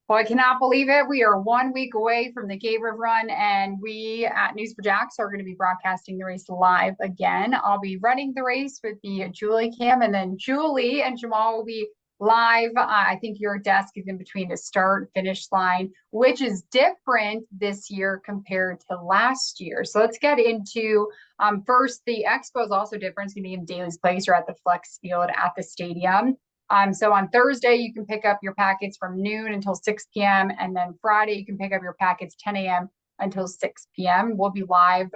Well, I cannot believe it. We are 1 week away from the Gay River Run, and we at News for Jax are going to be broadcasting the race live again. I'll be running the race with the Julie Cam, and then Julie and Jamal will be live. I think your desk is in between the start and finish line, which is different this year compared to last year. So let's get into first, the expo is also different. It's going to be in Daly's Place or at the Flex Field at the stadium. So on Thursday, you can pick up your packets from noon until 6 p.m. And then Friday, you can pick up your packets 10 a.m. until 6 p.m. We'll be live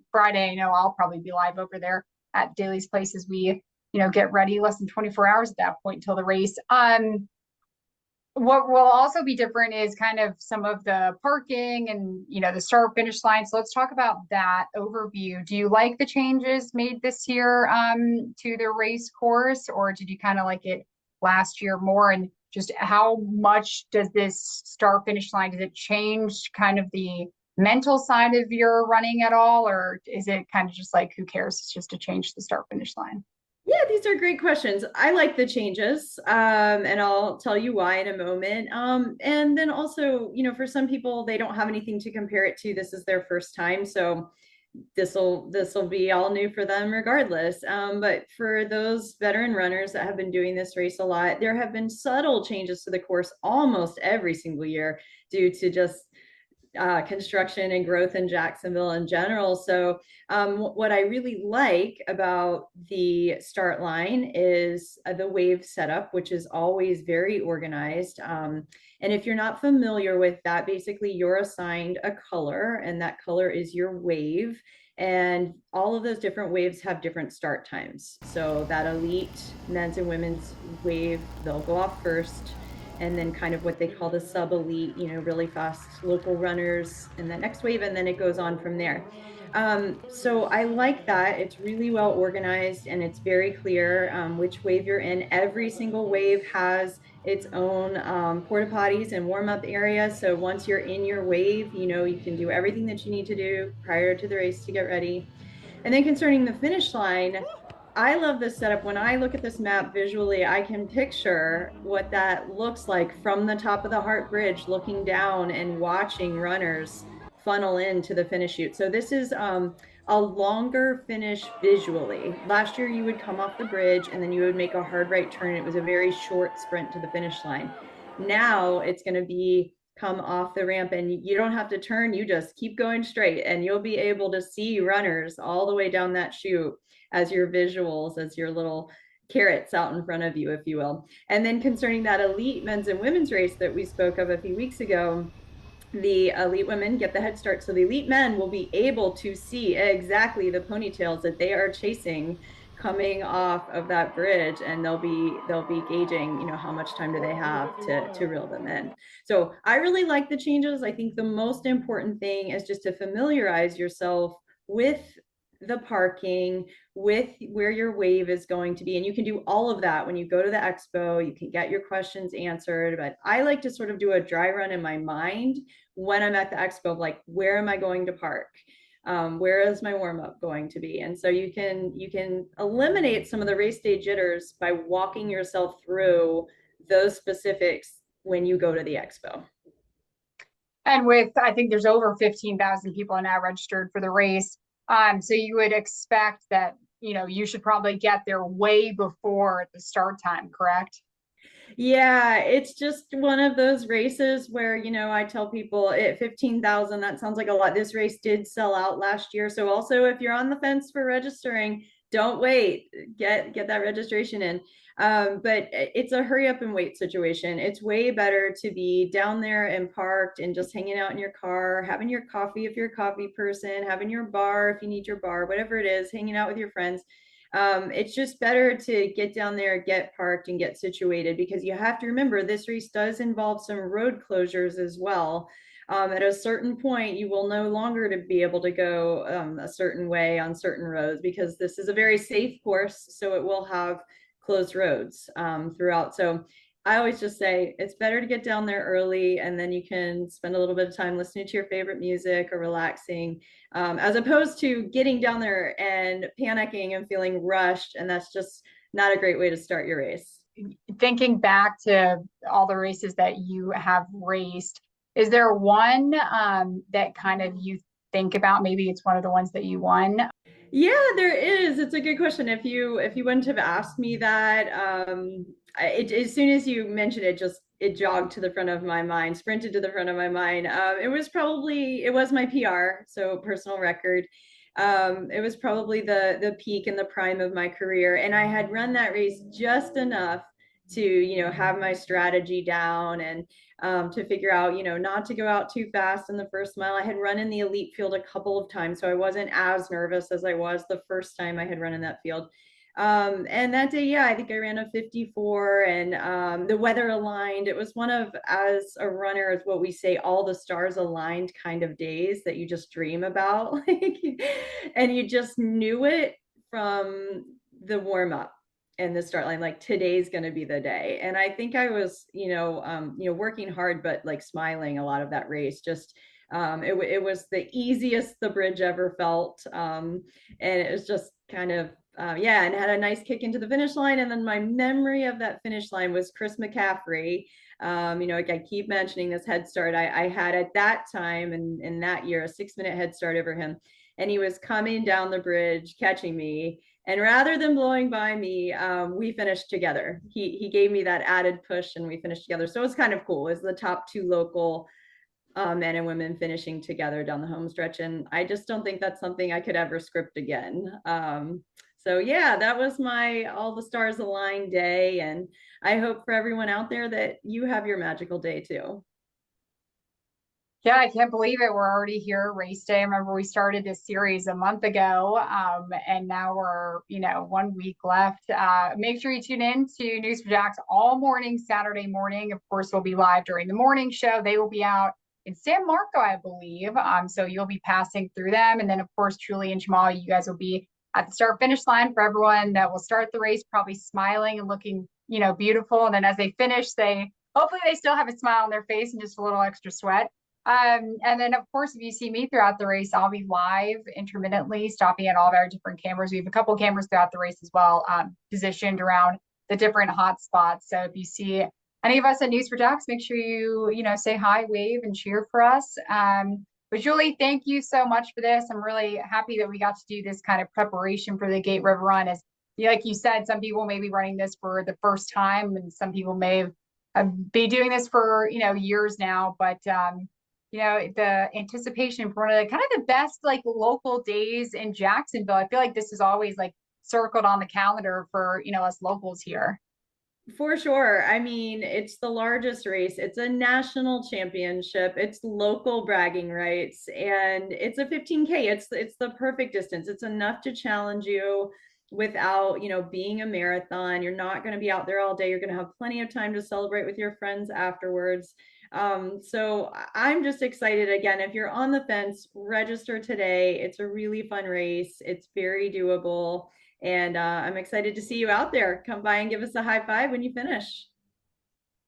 Friday. I know I'll probably be live over there at Daly's Place as we, get ready less than 24 hours at that point until the race. What will also be different is kind of some of the parking and the start finish line. So let's talk about that overview. Do you like the changes made this year to the race course, or did you kind of like it last year more? And just how much does this start finish line, does it change kind of the mental side of your running at all, or is it kind of just like who cares? It's just to change the start finish line. Yeah, these are great questions. I like the changes, and I'll tell you why in a moment. And then also, for some people, they don't have anything to compare it to. This is their first time, so this will be all new for them regardless. But for those veteran runners that have been doing this race a lot, there have been subtle changes to the course almost every single year due to just construction and growth in Jacksonville in general. So what I really like about the start line is the wave setup, which is always very organized. And if you're not familiar with that, basically you're assigned a color, and that color is your wave. And all of those different waves have different start times. So that elite men's and women's wave, they'll go off first, and then kind of what they call the sub elite, really fast local runners in the next wave, and then it goes on from there. So I like that. It's really well organized, and it's very clear which wave you're in. Every single wave has its own porta potties and warm up area. So once you're in your wave, you can do everything that you need to do prior to the race to get ready. And then concerning the finish line, I love this setup. When I look at this map visually, I can picture what that looks like from the top of the Hart Bridge, looking down and watching runners funnel into the finish chute. So this is a longer finish visually. Last year, you would come off the bridge and then you would make a hard right turn. It was a very short sprint to the finish line. Now it's going to be come off the ramp, and you don't have to turn. You just keep going straight, and you'll be able to see runners all the way down that chute as your visuals, as your little carrots out in front of you, if you will. And then concerning that elite men's and women's race that we spoke of a few weeks ago, the elite women get the head start. So the elite men will be able to see exactly the ponytails that they are chasing coming off of that bridge, and they'll be gauging, how much time do they have to reel them in. So I really like the changes. I think the most important thing is just to familiarize yourself with the parking, with where your wave is going to be. And you can do all of that when you go to the expo. You can get your questions answered. But I like to sort of do a dry run in my mind when I'm at the expo, like, where am I going to park? Where is my warm up going to be? And so you can eliminate some of the race day jitters by walking yourself through those specifics when you go to the expo. And I think there's over 15,000 people now registered for the race. So you would expect that, you should probably get there way before the start time, correct? Yeah, it's just one of those races where, I tell people at 15,000, that sounds like a lot. This race did sell out last year. So also, if you're on the fence for registering, don't wait, get that registration in. But it's a hurry up and wait situation. It's way better to be down there and parked and just hanging out in your car, having your coffee if you're a coffee person, having your bar if you need your bar, whatever it is, hanging out with your friends. It's just better to get down there, get parked, and get situated, because you have to remember this race does involve some road closures as well. At a certain point, you will no longer to be able to go a certain way on certain roads, because this is a very safe course, so it will have closed roads throughout. So I always just say it's better to get down there early, and then you can spend a little bit of time listening to your favorite music or relaxing, as opposed to getting down there and panicking and feeling rushed. And that's just not a great way to start your race. thinking back to all the races that you have raced, is there one that kind of you think about? Maybe it's one of the ones that you won. Yeah, there is. It's a good question. If you wouldn't have asked me that, as soon as you mentioned it, just it jogged to the front of my mind, sprinted to the front of my mind. It was my PR, so personal record. It was probably the peak and the prime of my career, and I had run that race just enough to have my strategy down and to figure out, not to go out too fast in the first mile. I had run in the elite field a couple of times, so I wasn't as nervous as I was the first time I had run in that field. And that day, yeah, I think I ran a 54 and the weather aligned. It was one of, as a runner, is what we say, all the stars aligned kind of days that you just dream about. And you just knew it from the warm up and the start line, like today's going to be the day. And I think I was working hard but like smiling a lot of that race. Just it was the easiest the bridge ever felt, and it was just kind of yeah, and had a nice kick into the finish line. And then my memory of that finish line was Chris McCaffrey. Like I keep mentioning this head start I had at that time, and in that year, a 6-minute head start over him, and he was coming down the bridge catching me, and rather than blowing by me, we finished together. He gave me that added push, and we finished together. So it was kind of cool. It was the top two local men and women finishing together down the home stretch, and I just don't think that's something I could ever script again. So yeah, that was my all the stars aligned day, and I hope for everyone out there that you have your magical day too. Yeah, I can't believe it. We're already here, race day. I remember we started this series a month ago, and now we're, 1 week left. Make sure you tune in to News for Jacks all morning, Saturday morning. Of course, we'll be live during the morning show. They will be out in San Marco, I believe. So you'll be passing through them. And then, of course, Julie and Jamal, you guys will be at the start finish line for everyone that will start the race, probably smiling and looking, beautiful. And then as they finish, hopefully they still have a smile on their face and just a little extra sweat. And then, of course, if you see me throughout the race, I'll be live intermittently, stopping at all of our different cameras. We have a couple of cameras throughout the race as well, positioned around the different hot spots. So if you see any of us at News for Jacks, make sure you, say hi, wave, and cheer for us. But Julie, thank you so much for this. I'm really happy that we got to do this kind of preparation for the Gate River Run. As like you said, some people may be running this for the first time, and some people may be doing this for years now. But the anticipation for one of the kind of the best like local days in Jacksonville. I feel like this is always like circled on the calendar for, us locals here. For sure. I mean, it's the largest race. It's a national championship. It's local bragging rights, and it's a 15K. It's the perfect distance. It's enough to challenge you without, being a marathon. You're not going to be out there all day. You're going to have plenty of time to celebrate with your friends afterwards. So I'm just excited. Again, if you're on the fence, register today. It's a really fun race. It's very doable. And I'm excited to see you out there. Come by and give us a high five when you finish.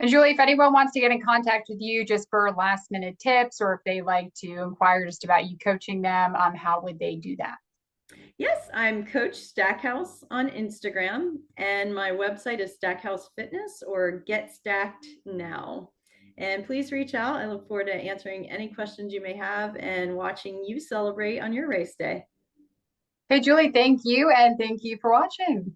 And Julie, if anyone wants to get in contact with you just for last minute tips, or if they like to inquire just about you coaching them, how would they do that? Yes, I'm Coach Stackhouse on Instagram, and my website is Stackhouse Fitness or Get Stacked Now. And please reach out. I look forward to answering any questions you may have and watching you celebrate on your race day. Hey, Julie, thank you. And thank you for watching.